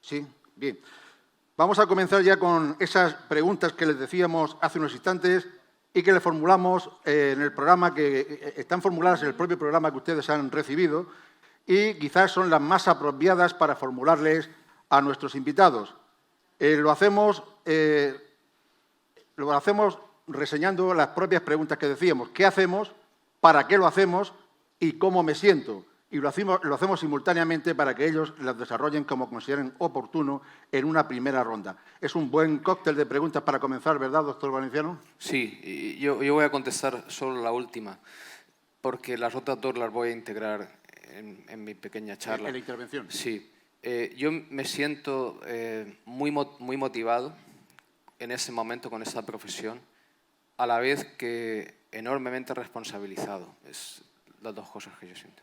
Sí, bien. Vamos a comenzar ya con esas preguntas que les decíamos hace unos instantes y que le formulamos en el programa, que están formuladas en el propio programa que ustedes han recibido y quizás son las más apropiadas para formularles a nuestros invitados. Lo hacemos reseñando las propias preguntas que decíamos. ¿Qué hacemos? ¿Para qué lo hacemos? ¿Y cómo me siento? Y lo hacemos simultáneamente para que ellos las desarrollen como consideren oportuno en una primera ronda. Es un buen cóctel de preguntas para comenzar, ¿verdad, doctor Valenciano? Sí, yo voy a contestar solo la última, porque las otras dos las voy a integrar en mi pequeña charla. En la intervención. Sí. Yo me siento muy motivado en ese momento con esta profesión, a la vez que enormemente responsabilizado. Es las dos cosas que yo siento.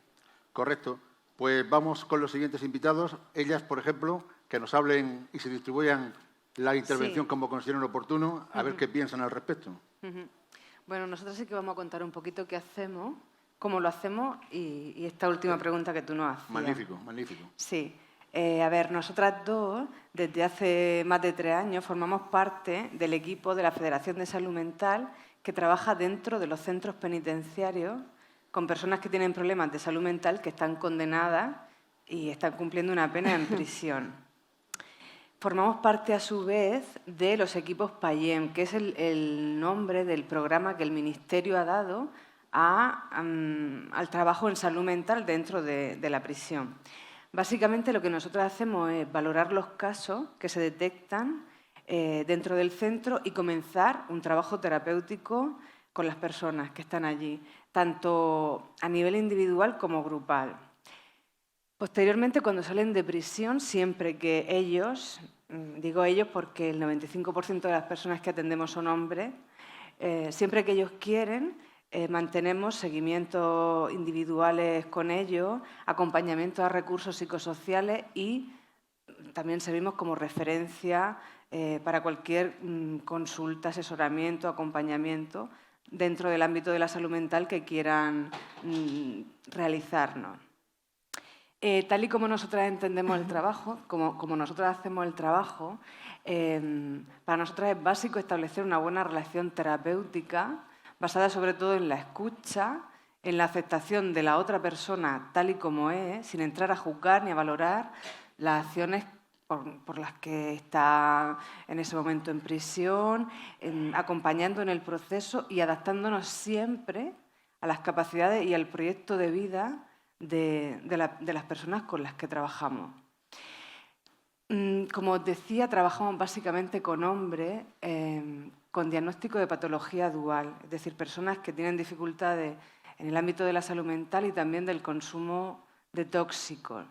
Correcto. Pues vamos con los siguientes invitados. Ellas, por ejemplo, que nos hablen y se distribuyan la intervención como consideren oportuno, a ver qué piensan al respecto. Bueno, nosotros sí que vamos a contar un poquito qué hacemos, cómo lo hacemos y esta última pregunta que tú nos hacías. Magnífico, magnífico. Sí. A ver, nosotras dos, desde hace más de 3 años, formamos parte del equipo de la Federación de Salud Mental que trabaja dentro de los centros penitenciarios con personas que tienen problemas de salud mental, que están condenadas y están cumpliendo una pena en prisión. Formamos parte, a su vez, de los equipos PAIEM, que es el nombre del programa que el Ministerio ha dado al trabajo en salud mental dentro de la prisión. Básicamente, lo que nosotros hacemos es valorar los casos que se detectan dentro del centro y comenzar un trabajo terapéutico con las personas que están allí, tanto a nivel individual como grupal. Posteriormente, cuando salen de prisión, siempre que ellos, digo ellos porque el 95% de las personas que atendemos son hombres, siempre que ellos quieren, mantenemos seguimientos individuales con ellos, acompañamiento a recursos psicosociales y también servimos como referencia para cualquier consulta, asesoramiento, acompañamiento dentro del ámbito de la salud mental que quieran realizarnos. Tal y como nosotras entendemos el trabajo, como nosotras hacemos el trabajo, para nosotras es básico establecer una buena relación terapéutica basada sobre todo en la escucha, en la aceptación de la otra persona tal y como es, sin entrar a juzgar ni a valorar las acciones por las que está en ese momento en prisión, acompañando en el proceso y adaptándonos siempre a las capacidades y al proyecto de vida de las personas con las que trabajamos. Como os decía, trabajamos básicamente con hombres con diagnóstico de patología dual, es decir, personas que tienen dificultades en el ámbito de la salud mental y también del consumo de tóxicos.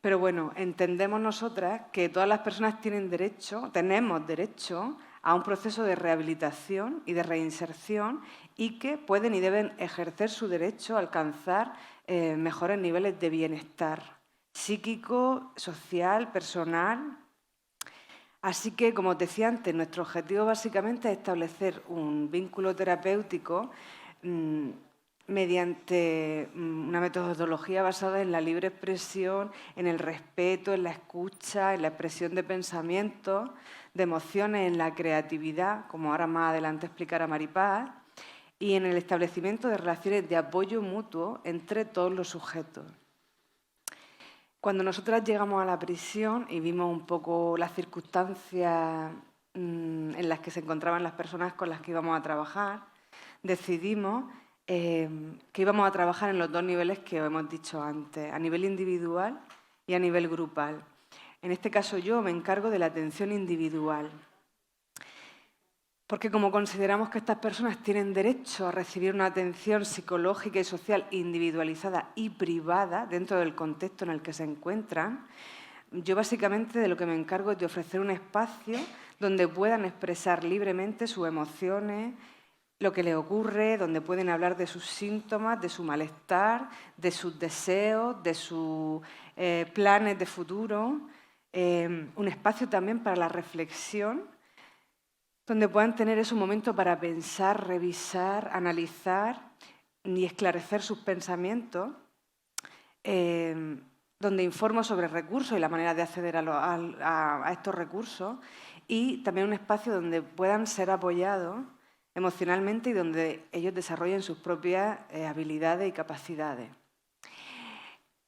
Pero bueno, entendemos nosotras que todas las personas tenemos derecho a un proceso de rehabilitación y de reinserción y que pueden y deben ejercer su derecho a alcanzar mejores niveles de bienestar psíquico, social, personal. Así que, como os decía antes, nuestro objetivo básicamente es establecer un vínculo terapéutico mediante una metodología basada en la libre expresión, en el respeto, en la escucha, en la expresión de pensamientos, de emociones, en la creatividad, como ahora más adelante explicará Maripaz, y en el establecimiento de relaciones de apoyo mutuo entre todos los sujetos. Cuando nosotras llegamos a la prisión y vimos un poco las circunstancias en las que se encontraban las personas con las que íbamos a trabajar, decidimos que íbamos a trabajar en los 2 niveles que os hemos dicho antes, a nivel individual y a nivel grupal. En este caso yo me encargo de la atención individual, porque como consideramos que estas personas tienen derecho a recibir una atención psicológica y social individualizada y privada dentro del contexto en el que se encuentran, yo básicamente de lo que me encargo es de ofrecer un espacio donde puedan expresar libremente sus emociones, lo que les ocurre, donde pueden hablar de sus síntomas, de su malestar, de sus deseos, de sus planes de futuro. Un espacio también para la reflexión, donde puedan tener ese momento para pensar, revisar, analizar y esclarecer sus pensamientos. donde informo sobre recursos y la manera de acceder a estos recursos, y también un espacio donde puedan ser apoyados emocionalmente y donde ellos desarrollen sus propias habilidades y capacidades.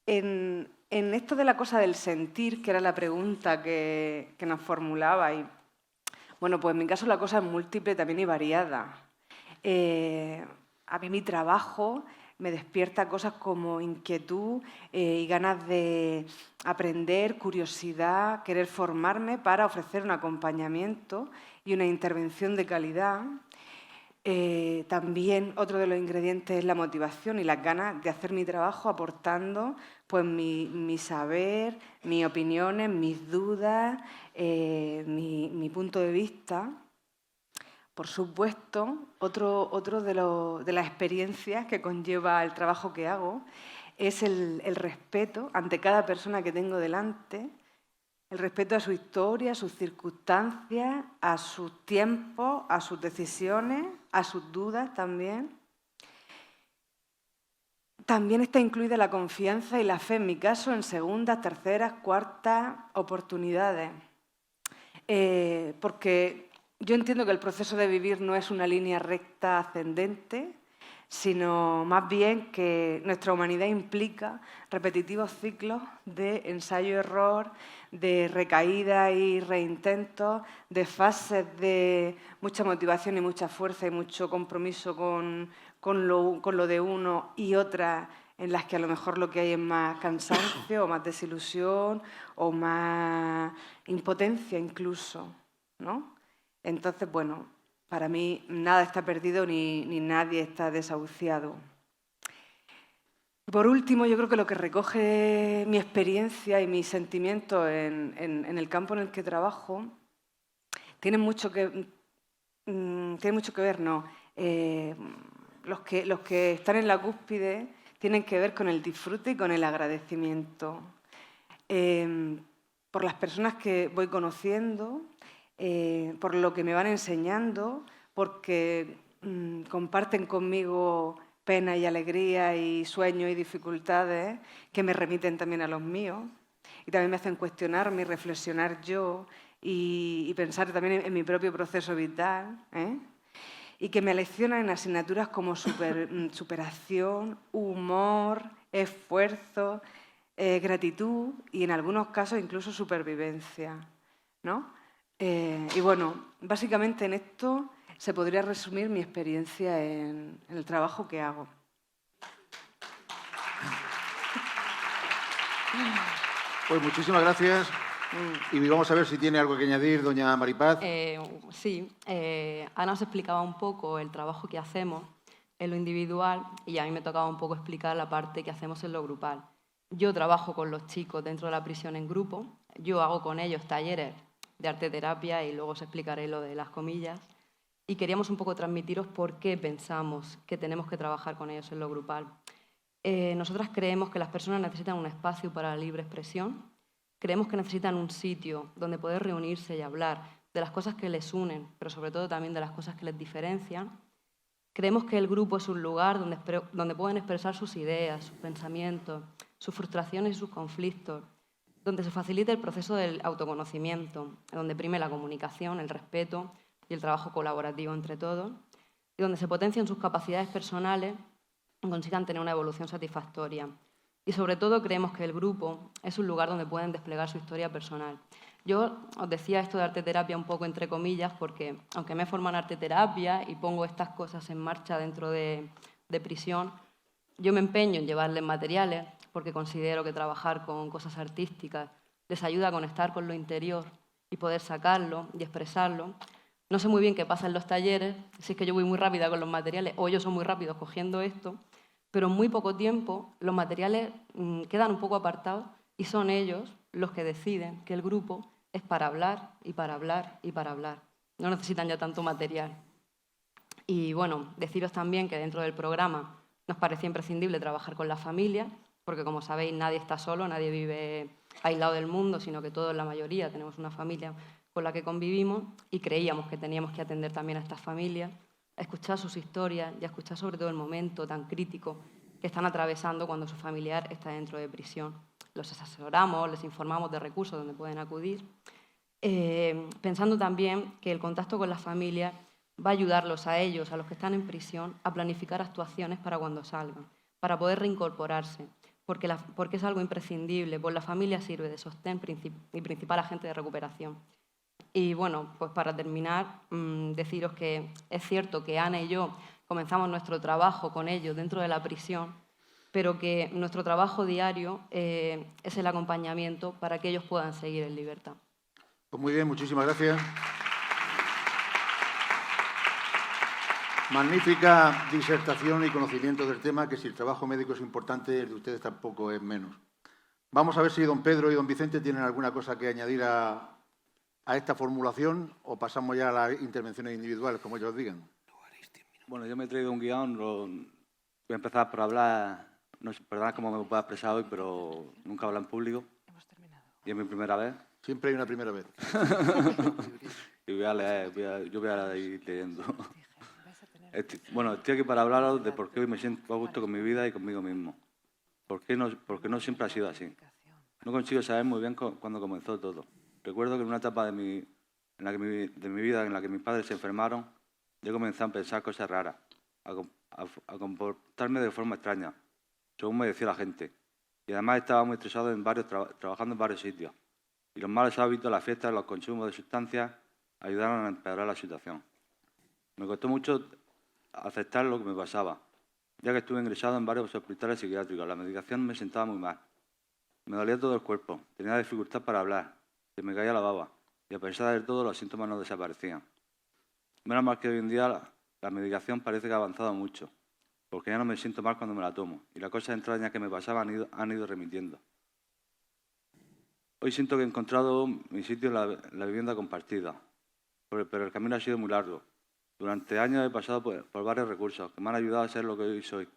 En esto de la cosa del sentir, que era la pregunta que nos formulaba, y bueno, pues en mi caso la cosa es múltiple también y variada. A mí mi trabajo me despierta cosas como inquietud y ganas de aprender, curiosidad, querer formarme para ofrecer un acompañamiento y una intervención de calidad. También otro de los ingredientes es la motivación y las ganas de hacer mi trabajo aportando pues, mi saber, mis opiniones, mis dudas, mi punto de vista. Por supuesto, otro de las experiencias que conlleva el trabajo que hago es el respeto ante cada persona que tengo delante, el respeto a su historia, a sus circunstancias, a sus tiempos, a sus decisiones, a sus dudas también. También está incluida la confianza y la fe, en mi caso, en segundas, terceras, cuartas oportunidades. Porque yo entiendo que el proceso de vivir no es una línea recta ascendente, sino más bien que nuestra humanidad implica repetitivos ciclos de ensayo-error, de recaídas y reintentos, de fases de mucha motivación y mucha fuerza y mucho compromiso con lo de uno, y otras en las que a lo mejor lo que hay es más cansancio o más desilusión o más impotencia incluso, ¿no? Entonces, bueno, para mí nada está perdido ni nadie está desahuciado. Por último, yo creo que lo que recoge mi experiencia y mis sentimientos en el campo en el que trabajo tiene mucho que ver, ¿no? Los que están en la cúspide tienen que ver con el disfrute y con el agradecimiento. Por las personas que voy conociendo, por lo que me van enseñando, porque comparten conmigo pena y alegría y sueños y dificultades que me remiten también a los míos y también me hacen cuestionarme y reflexionar yo y pensar también en mi propio proceso vital, y que me leccionan en asignaturas como superación, humor, esfuerzo, gratitud y en algunos casos incluso supervivencia, ¿no? Y bueno, básicamente en esto se podría resumir mi experiencia en el trabajo que hago. Pues muchísimas gracias. Y vamos a ver si tiene algo que añadir doña Maripaz. Sí, Ana os explicaba un poco el trabajo que hacemos en lo individual y a mí me tocaba un poco explicar la parte que hacemos en lo grupal. Yo trabajo con los chicos dentro de la prisión en grupo, yo hago con ellos talleres de arteterapia y luego os explicaré lo de las comillas. Y queríamos un poco transmitiros por qué pensamos que tenemos que trabajar con ellos en lo grupal. Nosotras creemos que las personas necesitan un espacio para la libre expresión, creemos que necesitan un sitio donde poder reunirse y hablar de las cosas que les unen, pero sobre todo también de las cosas que les diferencian. Creemos que el grupo es un lugar donde pueden expresar sus ideas, sus pensamientos, sus frustraciones y sus conflictos, donde se facilite el proceso del autoconocimiento, donde prime la comunicación, el respeto y el trabajo colaborativo entre todos, y donde se potencien sus capacidades personales y consigan tener una evolución satisfactoria. Y sobre todo creemos que el grupo es un lugar donde pueden desplegar su historia personal. Yo os decía esto de arteterapia un poco entre comillas porque, aunque me formo en arteterapia y pongo estas cosas en marcha dentro de prisión, yo me empeño en llevarles materiales porque considero que trabajar con cosas artísticas les ayuda a conectar con lo interior y poder sacarlo y expresarlo. No sé muy bien qué pasa en los talleres, si es que yo voy muy rápida con los materiales o ellos son muy rápidos cogiendo esto, pero en muy poco tiempo los materiales quedan un poco apartados y son ellos los que deciden que el grupo es para hablar y para hablar y para hablar. No necesitan ya tanto material. Y bueno, deciros también que dentro del programa nos parecía imprescindible trabajar con la familia, porque como sabéis nadie está solo, nadie vive aislado del mundo, sino que todos, la mayoría, tenemos una familia con la que convivimos y creíamos que teníamos que atender también a estas familias, a escuchar sus historias y a escuchar sobre todo el momento tan crítico que están atravesando cuando su familiar está dentro de prisión. los asesoramos, les informamos de recursos donde pueden acudir, pensando también que el contacto con las familias va a ayudarlos a ellos, a los que están en prisión, a planificar actuaciones para cuando salgan, para poder reincorporarse, porque es algo imprescindible, pues la familia sirve de sostén y principal agente de recuperación. Y bueno, pues para terminar, deciros que es cierto que Ana y yo comenzamos nuestro trabajo con ellos dentro de la prisión, pero que nuestro trabajo diario es el acompañamiento para que ellos puedan seguir en libertad. Pues muy bien, muchísimas gracias. Magnífica disertación y conocimiento del tema, que si el trabajo médico es importante, el de ustedes tampoco es menos. Vamos a ver si don Pedro y don Vicente tienen alguna cosa que añadir a esta formulación o pasamos ya a las intervenciones individuales, como ellos digan. Bueno, yo me he traído un guión, voy a empezar por hablar, no sé, perdón cómo me puedo expresar hoy, pero nunca hablo en público. Y es mi primera vez. Siempre hay una primera vez. Y voy a leer, yo voy a ir leyendo. Bueno, estoy aquí para hablaros de por qué hoy me siento a gusto con mi vida y conmigo mismo. Porque no siempre ha sido así. No consigo saber muy bien cuándo comenzó todo. Recuerdo que en una etapa de mi vida en la que mis padres se enfermaron, yo comencé a pensar cosas raras, a comportarme de forma extraña, según me decía la gente. Y además estaba muy estresado trabajando en varios sitios. Y los malos hábitos, las fiestas, los consumos de sustancias ayudaron a empeorar la situación. Me costó mucho aceptar lo que me pasaba, ya que estuve ingresado en varios hospitales psiquiátricos. La medicación me sentaba muy mal. Me dolía todo el cuerpo, tenía dificultad para hablar, se me caía la baba y a pesar de todo los síntomas no desaparecían. Menos mal que hoy en día la medicación parece que ha avanzado mucho, porque ya no me siento mal cuando me la tomo y las cosas extrañas que me pasaban han ido remitiendo. Hoy siento que he encontrado mi sitio en la vivienda compartida, pero el camino ha sido muy largo. Durante años he pasado por varios recursos que me han ayudado a ser lo que hoy soy.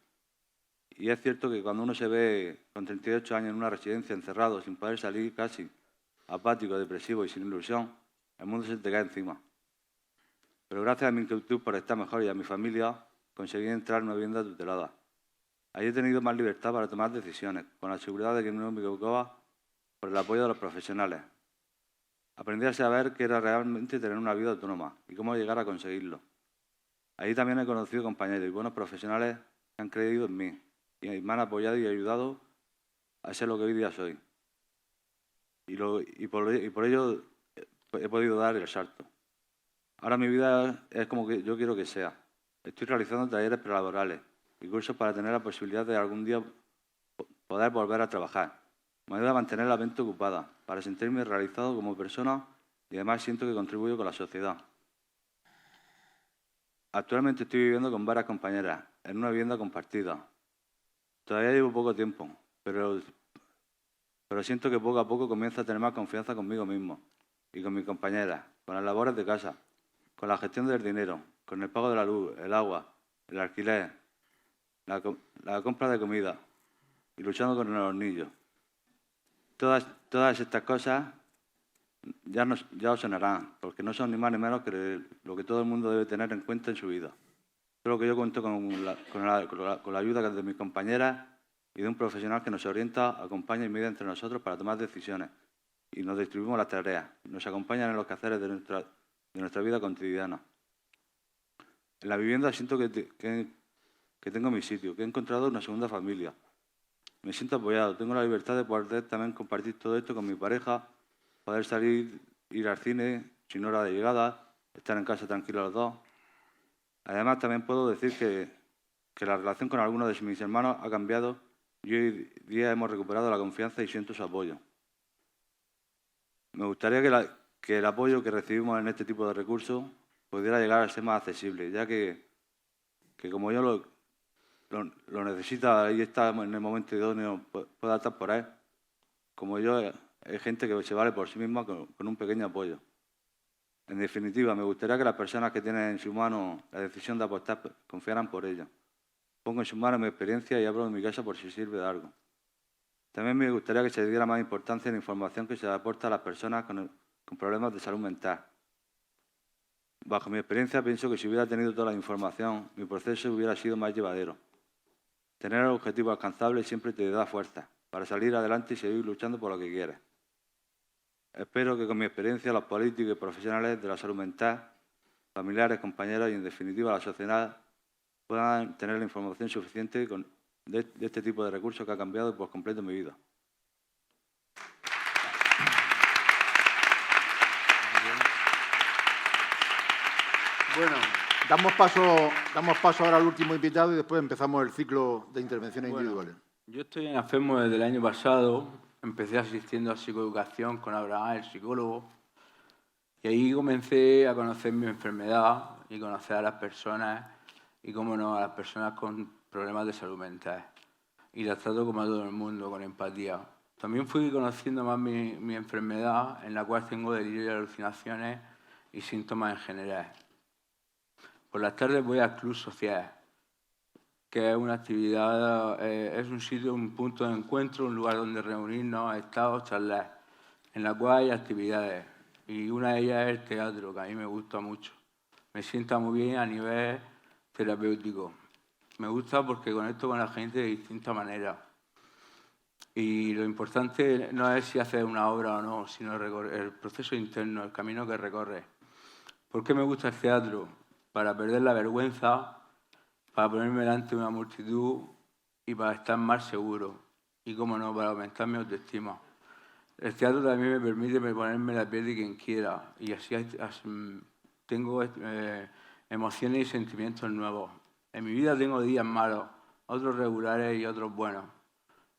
Y es cierto que cuando uno se ve con 38 años en una residencia encerrado, sin poder salir casi, apático, depresivo y sin ilusión, el mundo se te cae encima. Pero gracias a mi inquietud por estar mejor y a mi familia, conseguí entrar en una vivienda tutelada. Allí he tenido más libertad para tomar decisiones, con la seguridad de que no me equivocaba por el apoyo de los profesionales. Aprendí a saber qué era realmente tener una vida autónoma y cómo llegar a conseguirlo. Allí también he conocido compañeros y buenos profesionales que han creído en mí y me han apoyado y ayudado a ser lo que hoy día soy. Y por ello he podido dar el salto. Ahora mi vida es como que yo quiero que sea. Estoy realizando talleres prelaborales y cursos para tener la posibilidad de algún día poder volver a trabajar. Me ayuda a mantener la mente ocupada, para sentirme realizado como persona y además siento que contribuyo con la sociedad. Actualmente estoy viviendo con varias compañeras, en una vivienda compartida. Todavía llevo poco tiempo, pero siento que poco a poco comienzo a tener más confianza conmigo mismo y con mis compañeras, con las labores de casa, con la gestión del dinero, con el pago de la luz, el agua, el alquiler, la compra de comida y luchando con los niños. Todas estas cosas ya os sonarán, porque no son ni más ni menos que lo que todo el mundo debe tener en cuenta en su vida. Creo que yo cuento con la ayuda de mis compañeras y de un profesional que nos orienta, acompaña y mide entre nosotros para tomar decisiones. Y nos distribuimos las tareas, nos acompañan en los quehaceres de nuestra vida cotidiana. En la vivienda siento que tengo mi sitio, que he encontrado una segunda familia. Me siento apoyado, tengo la libertad de poder también compartir todo esto con mi pareja, poder salir, ir al cine sin hora de llegada, estar en casa tranquilos los dos. Además, también puedo decir que la relación con algunos de mis hermanos ha cambiado y hoy día hemos recuperado la confianza y siento su apoyo. Me gustaría que el apoyo que recibimos en este tipo de recursos pudiera llegar a ser más accesible, ya que como yo lo necesita y está en el momento idóneo, pueda estar por él. Como yo, hay gente que se vale por sí misma con un pequeño apoyo. En definitiva, me gustaría que las personas que tienen en su mano la decisión de apostar confiaran por ella. Pongo en sus manos mi experiencia y hablo de mi casa por si sirve de algo. También me gustaría que se diera más importancia en la información que se aporta a las personas con problemas de salud mental. Bajo mi experiencia, pienso que si hubiera tenido toda la información, mi proceso hubiera sido más llevadero. Tener el objetivo alcanzable siempre te da fuerza para salir adelante y seguir luchando por lo que quieres. Espero que con mi experiencia los políticos y profesionales de la salud mental, familiares, compañeros y, en definitiva, la sociedad puedan tener la información suficiente de este tipo de recursos que ha cambiado por completo mi vida. Bueno, damos paso ahora al último invitado y después empezamos el ciclo de intervenciones individuales. Yo estoy enfermo desde el año pasado. Empecé asistiendo a psicoeducación con Abraham, el psicólogo, y ahí comencé a conocer mi enfermedad y conocer a las personas, y cómo no, a las personas con problemas de salud mental. Y las trato como a todo el mundo, con empatía. También fui conociendo más mi enfermedad, en la cual tengo delirio y alucinaciones y síntomas en general. Por las tardes voy al Club Social, que es una actividad, es un sitio, un punto de encuentro, un lugar donde reunirnos, estar, charlar, en la cual hay actividades. Y una de ellas es el teatro, que a mí me gusta mucho. Me sienta muy bien a nivel terapéutico. Me gusta porque conecto con la gente de distintas maneras. Y lo importante no es si haces una obra o no, sino el proceso interno, el camino que recorres. ¿Por qué me gusta el teatro? Para perder la vergüenza, para ponerme delante de una multitud y para estar más seguro. Y, cómo no, para aumentar mi autoestima. El teatro también me permite ponerme la piel de quien quiera. Y así tengo emociones y sentimientos nuevos. En mi vida tengo días malos, otros regulares y otros buenos.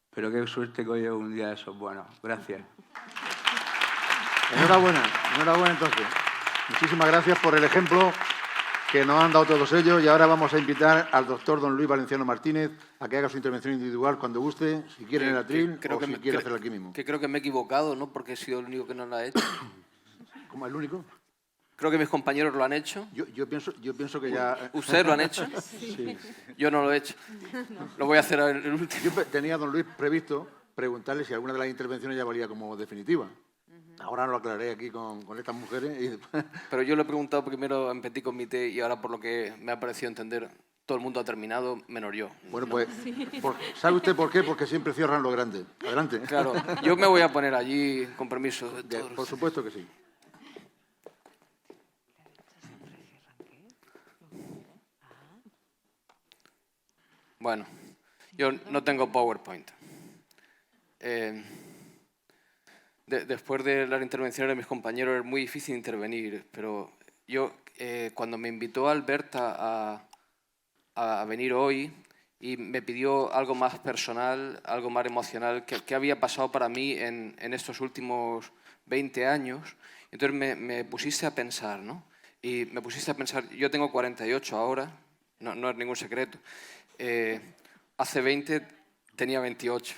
Pero qué suerte que hoy es un día de esos buenos. Gracias. Enhorabuena entonces. Muchísimas gracias por el ejemplo que nos han dado todos ellos, y ahora vamos a invitar al doctor don Luis Valenciano Martínez a que haga su intervención individual cuando guste, si quiere en el atril o si quiere hacerlo aquí mismo. Que creo que me he equivocado, ¿no? Porque he sido el único que no lo ha hecho. ¿Cómo el único? Creo que mis compañeros lo han hecho. Yo pienso que ya... ¿Ustedes lo han hecho? Sí. Yo no lo he hecho. Lo voy a hacer el último. Yo tenía a don Luis previsto preguntarle si alguna de las intervenciones ya valía como definitiva. Ahora lo aclararé aquí con estas mujeres. Pero yo lo he preguntado primero en petit comité y ahora, por lo que me ha parecido entender, todo el mundo ha terminado, menos yo. Bueno, pues, ¿sabe usted por qué? Porque siempre cierran lo grande. Adelante. Claro, yo me voy a poner allí, con permiso. Por supuesto que sí. Bueno, yo no tengo PowerPoint. Después de las intervenciones de mis compañeros es muy difícil intervenir, pero yo, cuando me invitó Alberta a venir hoy y me pidió algo más personal, algo más emocional, que había pasado para mí en estos últimos 20 años, entonces me pusiste a pensar, ¿no? Y me pusiste a pensar, yo tengo 48 ahora, no es ningún secreto, hace 20 tenía 28.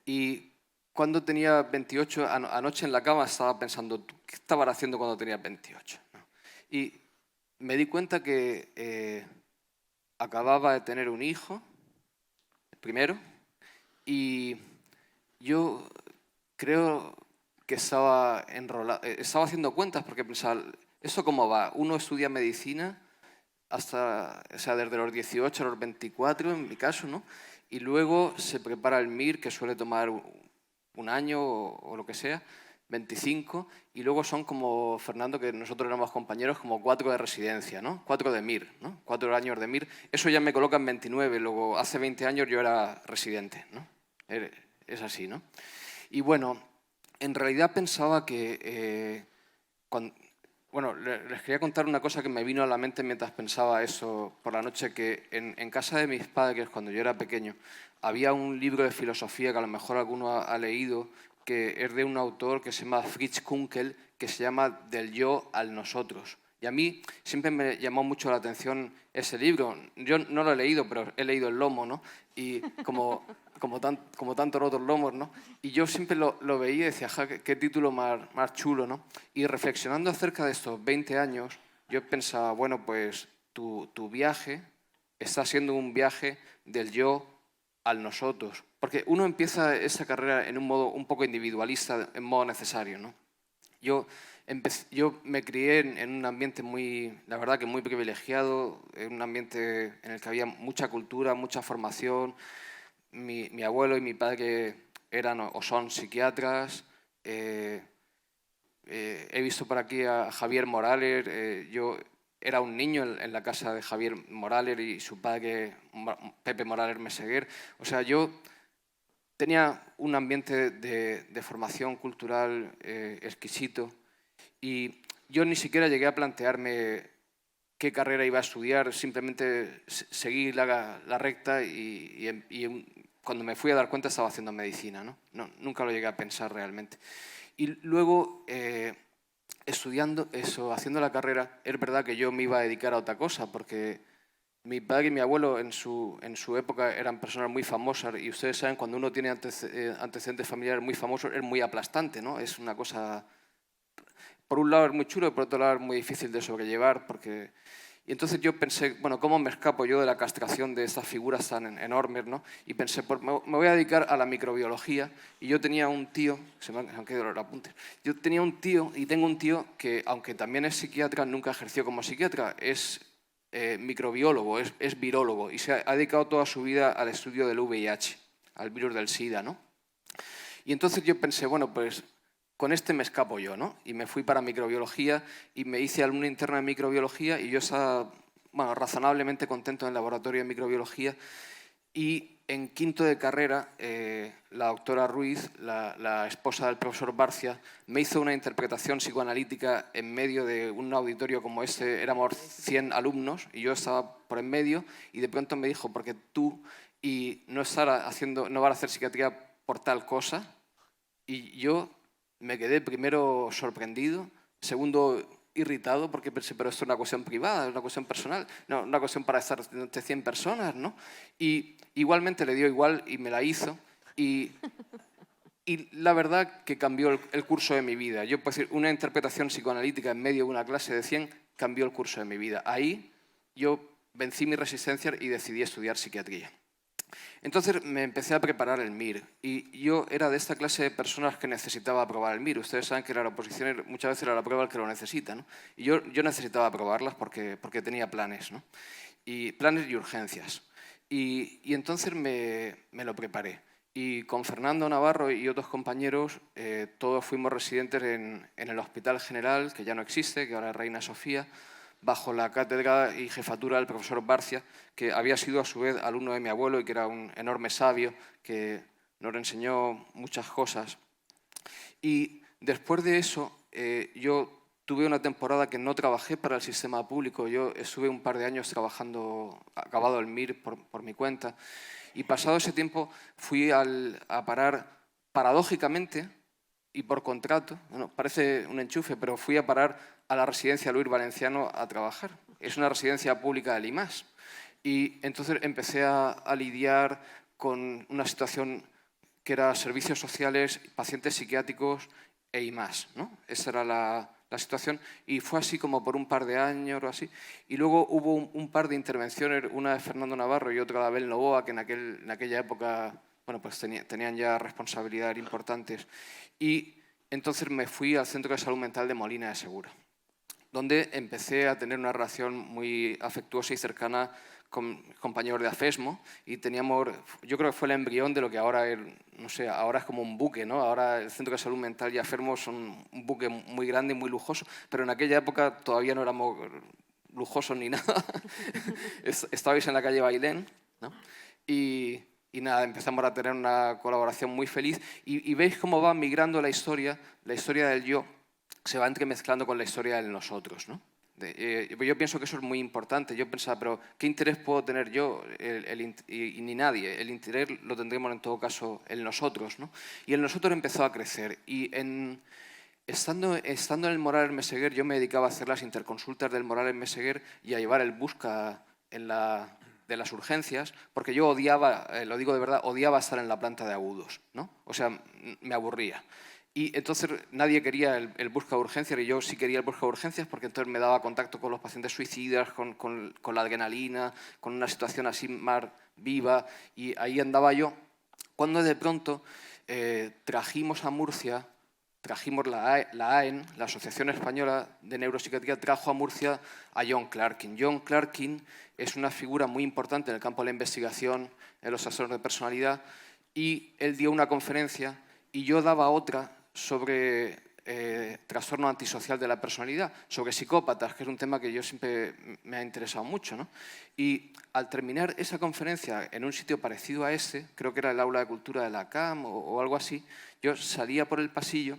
Y cuando tenía 28, anoche en la cama estaba pensando, ¿qué estaba haciendo cuando tenía 28? Y me di cuenta que acababa de tener un hijo, el primero, y yo creo que estaba enrolado, estaba haciendo cuentas porque pensaba, ¿esto cómo va? Uno estudia medicina hasta, o sea, desde los 18 a los 24, en mi caso, ¿no? Y luego se prepara el MIR, que suele tomar un año o lo que sea, 25, y luego son como, Fernando, que nosotros éramos compañeros, como 4 de residencia, ¿no? 4 de MIR, ¿no? 4 años de MIR. Eso ya me coloca en 29, luego hace 20 años yo era residente, ¿no? Es así, ¿no? Y bueno, en realidad pensaba que... Bueno, les quería contar una cosa que me vino a la mente mientras pensaba eso por la noche, que en casa de mis padres, cuando yo era pequeño, había un libro de filosofía que a lo mejor alguno ha leído, que es de un autor que se llama Fritz Kunkel, que se llama Del yo al nosotros. Y a mí siempre me llamó mucho la atención ese libro. Yo no lo he leído, pero he leído El lomo, ¿no? Y como tantos otros lomos, ¿no? Y yo siempre lo veía y decía, ja, qué título más chulo, ¿no? Y reflexionando acerca de estos 20 años, yo pensaba, bueno, pues tu viaje está siendo un viaje del yo al nosotros. Porque uno empieza esa carrera en un modo un poco individualista, en modo necesario, ¿no? Yo me crié en un ambiente muy, la verdad que muy privilegiado, en un ambiente en el que había mucha cultura, mucha formación, mi abuelo y mi padre eran o son psiquiatras. He visto por aquí a Javier Morales. Yo era un niño en la casa de Javier Morales y su padre, Pepe Morales Meseguer. O sea, yo tenía un ambiente de formación cultural exquisito y yo ni siquiera llegué a plantearme qué carrera iba a estudiar, simplemente seguí la recta y cuando me fui a dar cuenta estaba haciendo medicina, ¿no? Nunca lo llegué a pensar realmente. Y luego, estudiando eso, haciendo la carrera, es verdad que yo me iba a dedicar a otra cosa, porque mi padre y mi abuelo en su época eran personas muy famosas y ustedes saben, cuando uno tiene antecedentes familiares muy famosos, es muy aplastante, ¿no? Es una cosa, por un lado es muy chulo y por otro lado es muy difícil de sobrellevar, porque... Y entonces yo pensé, bueno, ¿cómo me escapo yo de la castración de estas figuras tan enormes, ¿no? Y pensé, pues me voy a dedicar a la microbiología. Y yo tenía un tío, se me han quedado los apuntes, yo tenía un tío y tengo un tío que, aunque también es psiquiatra, nunca ejerció como psiquiatra, es microbiólogo, es virólogo y se ha dedicado toda su vida al estudio del VIH, al virus del SIDA, ¿no? Y entonces yo pensé, bueno, pues con este me escapo yo, ¿no? Y me fui para microbiología y me hice alumno interno de microbiología y yo estaba, bueno, razonablemente contento en el laboratorio de microbiología. Y en quinto de carrera, la doctora Ruiz, la esposa del profesor Barcia, me hizo una interpretación psicoanalítica en medio de un auditorio como este. Éramos 100 alumnos y yo estaba por en medio y de pronto me dijo, porque tú y no vas a hacer psiquiatría por tal cosa. Y yo me quedé primero sorprendido, segundo irritado porque pensé, pero esto es una cuestión privada, es una cuestión personal, no una cuestión para estar entre 100 personas, ¿no? Y igualmente le dio igual y me la hizo y la verdad que cambió el curso de mi vida. Yo puedo decir, una interpretación psicoanalítica en medio de una clase de 100 cambió el curso de mi vida. Ahí yo vencí mi resistencia y decidí estudiar psiquiatría. Entonces me empecé a preparar el MIR y yo era de esta clase de personas que necesitaba aprobar el MIR. Ustedes saben que la oposición muchas veces era la prueba el que lo necesita, ¿no? Y yo necesitaba aprobarlas porque tenía planes, ¿no? Y planes y urgencias. Y entonces me lo preparé. Y con Fernando Navarro y otros compañeros, todos fuimos residentes en el Hospital General, que ya no existe, que ahora es Reina Sofía, bajo la cátedra y jefatura del profesor Barcia, que había sido a su vez alumno de mi abuelo y que era un enorme sabio que nos enseñó muchas cosas. Y después de eso, yo tuve una temporada que no trabajé para el sistema público. Yo estuve un par de años trabajando, acabado el MIR por mi cuenta, y pasado ese tiempo fui a parar, paradójicamente, y por contrato, bueno, parece un enchufe, pero fui a parar a la residencia Luis Valenciano a trabajar. Es una residencia pública del IMAS. Y entonces empecé a lidiar con una situación que era servicios sociales, pacientes psiquiátricos e IMAS, ¿no? Esa era la situación y fue así como por un par de años o así. Y luego hubo un par de intervenciones, una de Fernando Navarro y otra de Abel Novoa, que en aquella época, bueno, pues tenían ya responsabilidades importantes. Y entonces me fui al Centro de Salud Mental de Molina de Segura, donde empecé a tener una relación muy afectuosa y cercana con compañeros de AFESMO y teníamos, yo creo que fue el embrión de lo que ahora es, no sé, ahora es como un buque, ¿no? Ahora el Centro de Salud Mental y AFESMO son un buque muy grande y muy lujoso, pero en aquella época todavía no éramos lujosos ni nada. Estabais en la calle Bailén, ¿no? Y nada, empezamos a tener una colaboración muy feliz y veis cómo va migrando la historia del yo se va entremezclando con la historia del nosotros, ¿no? Yo pienso que eso es muy importante. Yo pensaba, pero ¿qué interés puedo tener yo? Y ni nadie. El interés lo tendremos en todo caso el nosotros, ¿no? Y el nosotros empezó a crecer. Y estando en el Morales Meseguer, yo me dedicaba a hacer las interconsultas del Morales Meseguer y a llevar el busca de las urgencias, porque yo odiaba, lo digo de verdad, odiaba estar en la planta de agudos, ¿no? O sea, me aburría. Y entonces nadie quería el busca de urgencias y yo sí quería el busca de urgencias porque entonces me daba contacto con los pacientes suicidas, con la adrenalina, con una situación así más viva y ahí andaba yo. Cuando de pronto trajimos a Murcia trajimos la AEN, la Asociación Española de Neuropsiquiatría, trajo a Murcia a John Clarkin. John Clarkin es una figura muy importante en el campo de la investigación en los trastornos de personalidad y él dio una conferencia y yo daba otra sobre trastorno antisocial de la personalidad, sobre psicópatas, que es un tema que yo siempre me ha interesado mucho, ¿no? Y al terminar esa conferencia en un sitio parecido a ese, creo que era el aula de cultura de la CAM o algo así, yo salía por el pasillo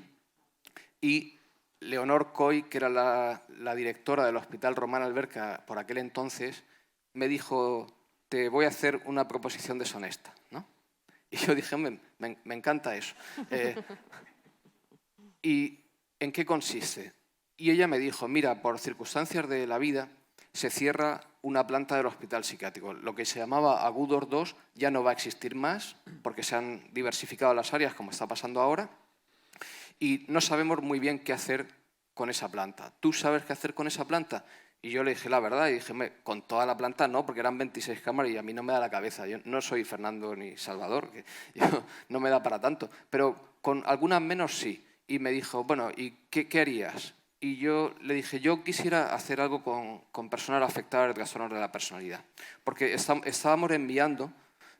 y Leonor Coy, que era la directora del Hospital Román Alberca por aquel entonces, me dijo, te voy a hacer una proposición deshonesta, ¿no? Y yo dije, me encanta eso. ¿Y en qué consiste? Y ella me dijo, mira, por circunstancias de la vida se cierra una planta del hospital psiquiátrico. Lo que se llamaba Agudos 2 ya no va a existir más porque se han diversificado las áreas, como está pasando ahora, y no sabemos muy bien qué hacer con esa planta. ¿Tú sabes qué hacer con esa planta? Y yo le dije la verdad y dije, con toda la planta no, porque eran 26 cámaras y a mí no me da la cabeza. Yo no soy Fernando ni Salvador, que no me da para tanto, pero con algunas menos sí. Y me dijo, bueno, ¿y qué harías? Y yo le dije, yo quisiera hacer algo con personas afectadas de trastornos de la personalidad. Porque estábamos enviando,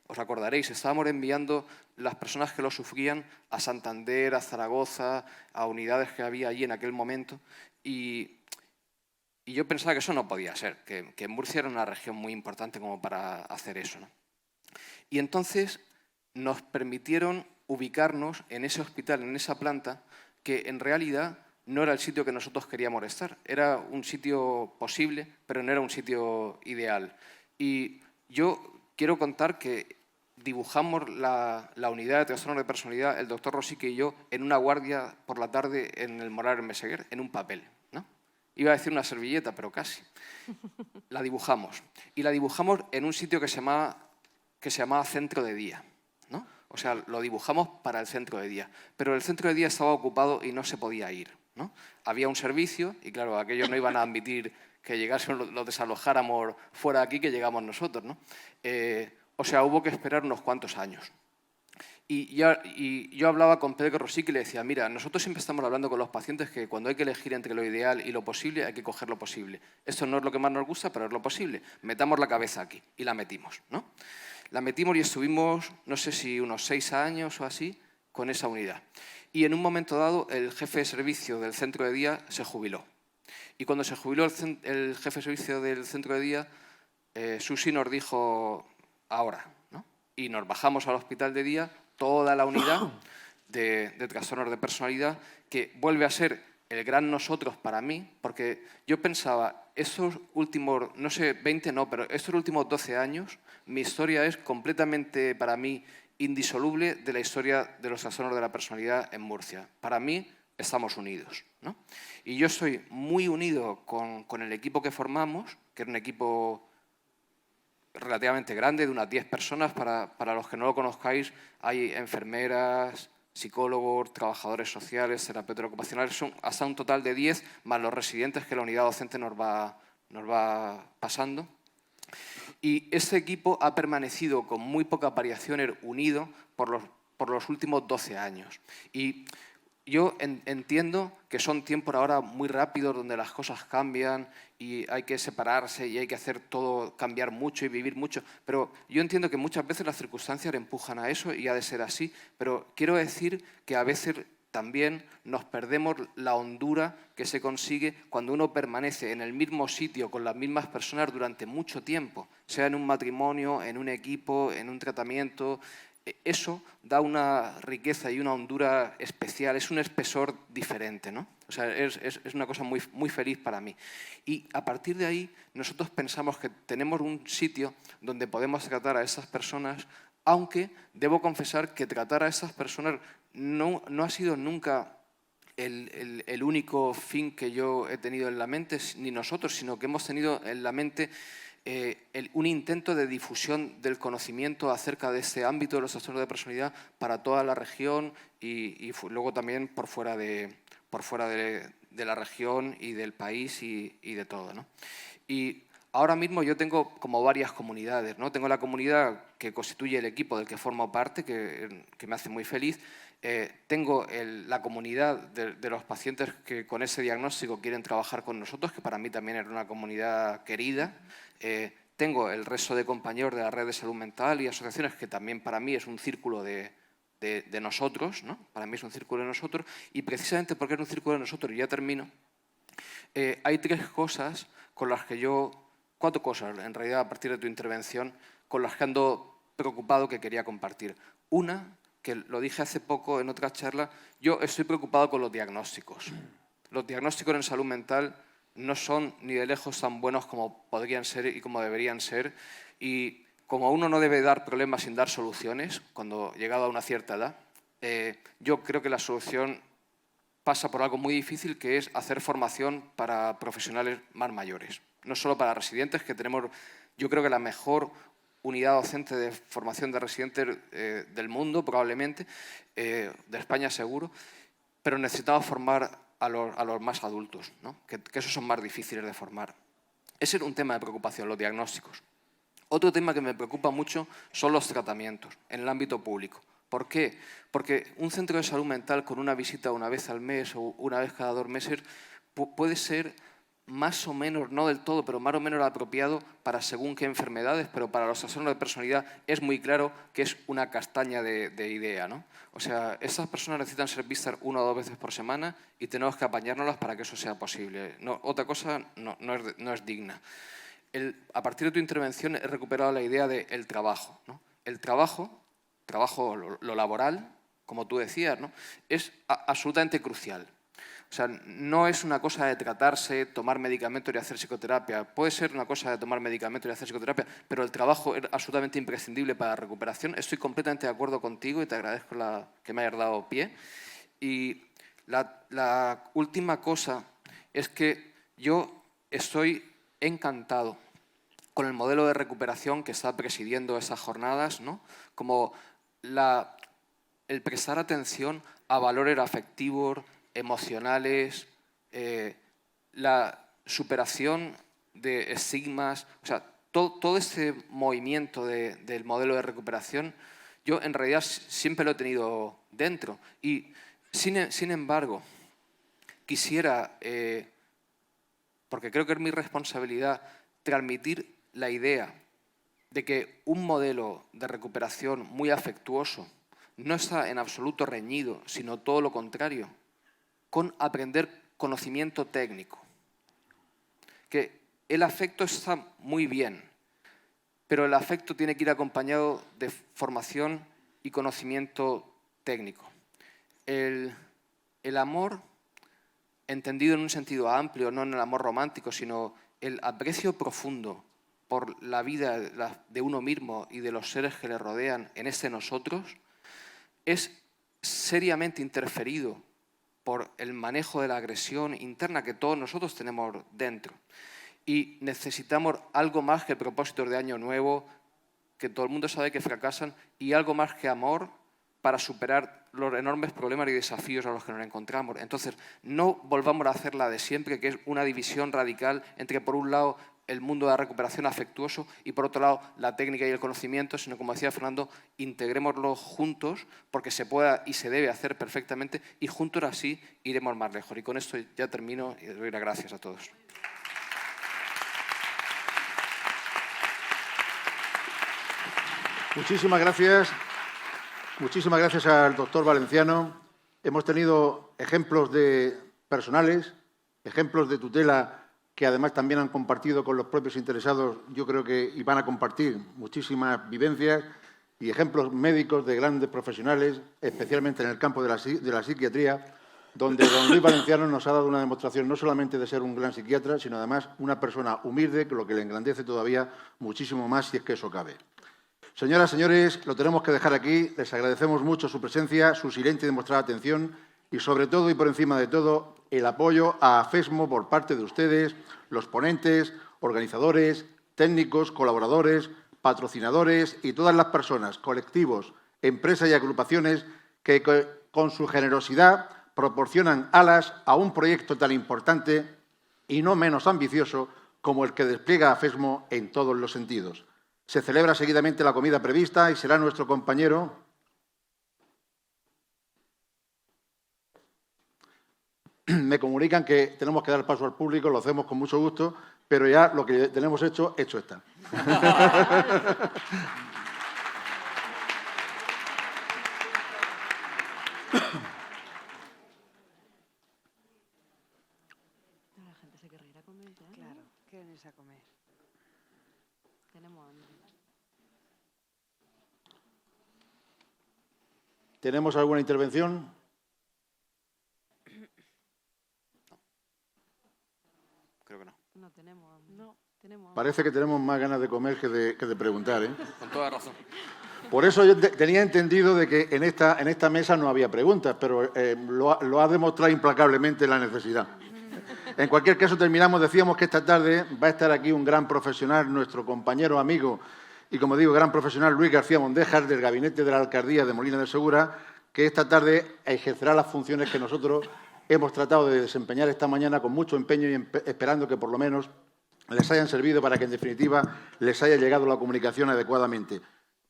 os acordaréis, estábamos enviando las personas que lo sufrían a Santander, a Zaragoza, a unidades que había allí en aquel momento. Y yo pensaba que eso no podía ser, que Murcia era una región muy importante como para hacer eso, ¿no? Y entonces nos permitieron ubicarnos en ese hospital, en esa planta, que en realidad no era el sitio que nosotros queríamos estar. Era un sitio posible, pero no era un sitio ideal. Y yo quiero contar que dibujamos la unidad de trastornos de personalidad, el doctor Rosique y yo, en una guardia por la tarde en el Moral Meseguer, en un papel, ¿no? Iba a decir una servilleta, pero casi. La dibujamos. Y la dibujamos en un sitio que se llamaba Centro de Día, ¿no? O sea, lo dibujamos para el centro de día. Pero el centro de día estaba ocupado y no se podía ir, ¿no? Había un servicio y, claro, aquellos no iban a admitir que llegasen, los desalojáramos fuera de aquí, que llegamos nosotros, ¿no? O sea, hubo que esperar unos cuantos años. Y yo hablaba con Pedro Rosique y le decía, mira, nosotros siempre estamos hablando con los pacientes que cuando hay que elegir entre lo ideal y lo posible, hay que coger lo posible. Esto no es lo que más nos gusta, pero es lo posible. Metamos la cabeza aquí. Y la metimos, ¿no? La metimos y estuvimos, no sé si unos 6 años o así, con esa unidad. Y en un momento dado, el jefe de servicio del centro de día se jubiló. Y cuando se jubiló el jefe de servicio del centro de día, Susi nos dijo, ahora, ¿no? Y nos bajamos al hospital de día, toda la unidad de trastornos de personalidad, que vuelve a ser el gran nosotros para mí, porque yo pensaba, estos últimos, no sé, 20 no, pero estos últimos 12 años, mi historia es completamente, para mí, indisoluble de la historia de los trastornos de la personalidad en Murcia. Para mí, estamos unidos, ¿no? Y yo estoy muy unido con el equipo que formamos, que es un equipo relativamente grande, de unas 10 personas. Para los que no lo conozcáis, hay enfermeras, psicólogos, trabajadores sociales, terapeutas ocupacionales, son hasta un total de 10, más los residentes que la unidad docente nos va pasando. Y este equipo ha permanecido con muy pocas variaciones unido por los últimos 12 años. Y yo entiendo que son tiempos ahora muy rápidos donde las cosas cambian y hay que separarse y hay que hacer todo, cambiar mucho y vivir mucho. Pero yo entiendo que muchas veces las circunstancias empujan a eso y ha de ser así. Pero quiero decir que a veces también nos perdemos la hondura que se consigue cuando uno permanece en el mismo sitio con las mismas personas durante mucho tiempo, sea en un matrimonio, en un equipo, en un tratamiento. Eso da una riqueza y una hondura especial, es un espesor diferente, ¿no? O sea, es una cosa muy, muy feliz para mí. Y a partir de ahí nosotros pensamos que tenemos un sitio donde podemos tratar a esas personas, aunque debo confesar que tratar a esas personas no ha sido nunca el único fin que yo he tenido en la mente, ni nosotros, sino que hemos tenido en la mente un intento de difusión del conocimiento acerca de este ámbito de los trastornos de personalidad para toda la región y luego también por fuera de la región y del país y de todo, ¿no? Y ahora mismo yo tengo como varias comunidades, ¿no? Tengo la comunidad que constituye el equipo del que formo parte, que me hace muy feliz. tengo la comunidad de los pacientes que con ese diagnóstico quieren trabajar con nosotros, que para mí también era una comunidad querida. Tengo el resto de compañeros de la red de salud mental y asociaciones, que también para mí es un círculo de nosotros, ¿no? Para mí es un círculo de nosotros, y precisamente porque es un círculo de nosotros, y ya termino, hay cuatro cosas, en realidad, a partir de tu intervención, con las que ando preocupado, que quería compartir. Una, que lo dije hace poco en otra charla, yo estoy preocupado con los diagnósticos. Los diagnósticos en salud mental no son ni de lejos tan buenos como podrían ser y como deberían ser, y como uno no debe dar problemas sin dar soluciones, cuando llegado a una cierta edad, yo creo que la solución pasa por algo muy difícil, que es hacer formación para profesionales más mayores. No solo para residentes, que tenemos, yo creo que la mejor unidad docente de formación de residentes del mundo, probablemente, de España seguro, pero necesitamos formar a los más adultos, ¿no? que esos son más difíciles de formar. Ese es un tema de preocupación, los diagnósticos. Otro tema que me preocupa mucho son los tratamientos en el ámbito público. ¿Por qué? Porque un centro de salud mental con una visita una vez al mes o una vez cada 2 meses puede ser más o menos, no del todo, pero más o menos apropiado para según qué enfermedades, pero para los trastornos de personalidad es muy claro que es una castaña de idea, ¿no? O sea, estas personas necesitan ser vistas 1 o 2 veces por semana y tenemos que apañárnoslas para que eso sea posible. No, otra cosa no es digna. A partir de tu intervención he recuperado la idea del trabajo, ¿no? El trabajo, lo laboral, como tú decías, ¿no? Es absolutamente crucial. O sea, no es una cosa de tratarse, tomar medicamentos y hacer psicoterapia. Puede ser una cosa de tomar medicamentos y hacer psicoterapia, pero el trabajo es absolutamente imprescindible para la recuperación. Estoy completamente de acuerdo contigo y te agradezco que me hayas dado pie. Y la última cosa es que yo estoy encantado con el modelo de recuperación que está presidiendo esas jornadas, ¿no? Como el prestar atención a valores afectivos, emocionales, la superación de estigmas, o sea, todo este movimiento del modelo de recuperación, yo en realidad siempre lo he tenido dentro. Y sin embargo, quisiera, porque creo que es mi responsabilidad, transmitir la idea de que un modelo de recuperación muy afectuoso no está en absoluto reñido, sino todo lo contrario, con aprender conocimiento técnico. Que el afecto está muy bien, pero el afecto tiene que ir acompañado de formación y conocimiento técnico. El amor, entendido en un sentido amplio, no en el amor romántico, sino el aprecio profundo por la vida de uno mismo y de los seres que le rodean en nosotros, es seriamente interferido por el manejo de la agresión interna que todos nosotros tenemos dentro. Y necesitamos algo más que propósitos de año nuevo, que todo el mundo sabe que fracasan, y algo más que amor para superar los enormes problemas y desafíos a los que nos encontramos. Entonces, no volvamos a hacer la de siempre, que es una división radical entre, por un lado, el mundo de la recuperación afectuoso y, por otro lado, la técnica y el conocimiento, sino, como decía Fernando, integrémoslos juntos, porque se pueda y se debe hacer perfectamente, y juntos así iremos más lejos. Y con esto ya termino y doy las gracias a todos. Muchísimas gracias. Muchísimas gracias al doctor Valenciano. Hemos tenido ejemplos personales, ejemplos de tutela que además también han compartido con los propios interesados, yo creo que y van a compartir muchísimas vivencias y ejemplos médicos de grandes profesionales, especialmente en el campo de la psiquiatría, donde don Luis Valenciano nos ha dado una demostración no solamente de ser un gran psiquiatra, sino además una persona humilde, lo que le engrandece todavía muchísimo más, si es que eso cabe. Señoras, señores, lo tenemos que dejar aquí. Les agradecemos mucho su presencia, su silente y demostrada atención y, sobre todo y por encima de todo, el apoyo a AFESMO por parte de ustedes, los ponentes, organizadores, técnicos, colaboradores, patrocinadores y todas las personas, colectivos, empresas y agrupaciones que con su generosidad proporcionan alas a un proyecto tan importante y no menos ambicioso como el que despliega AFESMO en todos los sentidos. Se celebra seguidamente la comida prevista y será nuestro compañero me comunican que tenemos que dar paso al público, lo hacemos con mucho gusto, pero ya lo que tenemos hecho está. La gente se querrá ir a comer ya, ¿no? Claro, quieren irse a comer. Tenemos hambre. ¿Tenemos alguna intervención? Creo que no. No tenemos hambre. No, tenemos hambre. Parece que tenemos más ganas de comer que de preguntar, ¿eh? Con toda razón. Por eso yo tenía entendido de que en esta mesa no había preguntas, pero lo ha demostrado implacablemente la necesidad. En cualquier caso, decíamos que esta tarde va a estar aquí un gran profesional, nuestro compañero, amigo y, como digo, gran profesional, Luis García Mondejar, del Gabinete de la Alcaldía de Molina de Segura, que esta tarde ejercerá las funciones que nosotros hemos tratado de desempeñar esta mañana con mucho empeño y esperando que por lo menos les hayan servido para que, en definitiva, les haya llegado la comunicación adecuadamente.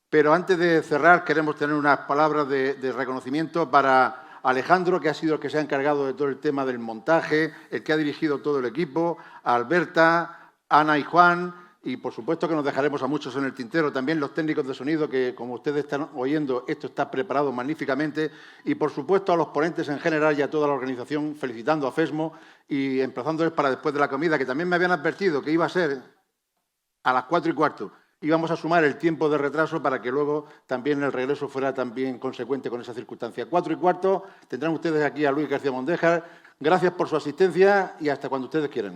Pero antes de cerrar, queremos tener unas palabras de reconocimiento para Alejandro, que ha sido el que se ha encargado de todo el tema del montaje, el que ha dirigido todo el equipo, a Alberta, Ana y Juan, y por supuesto que nos dejaremos a muchos en el tintero, también los técnicos de sonido, que como ustedes están oyendo, esto está preparado magníficamente, y por supuesto a los ponentes en general y a toda la organización, felicitando a FESMO y emplazándoles para después de la comida, que también me habían advertido que iba a ser a las 4:15. Íbamos a sumar el tiempo de retraso para que luego también el regreso fuera también consecuente con esa circunstancia. 4:15, tendrán ustedes aquí a Luis García Mondejar. Gracias por su asistencia y hasta cuando ustedes quieran.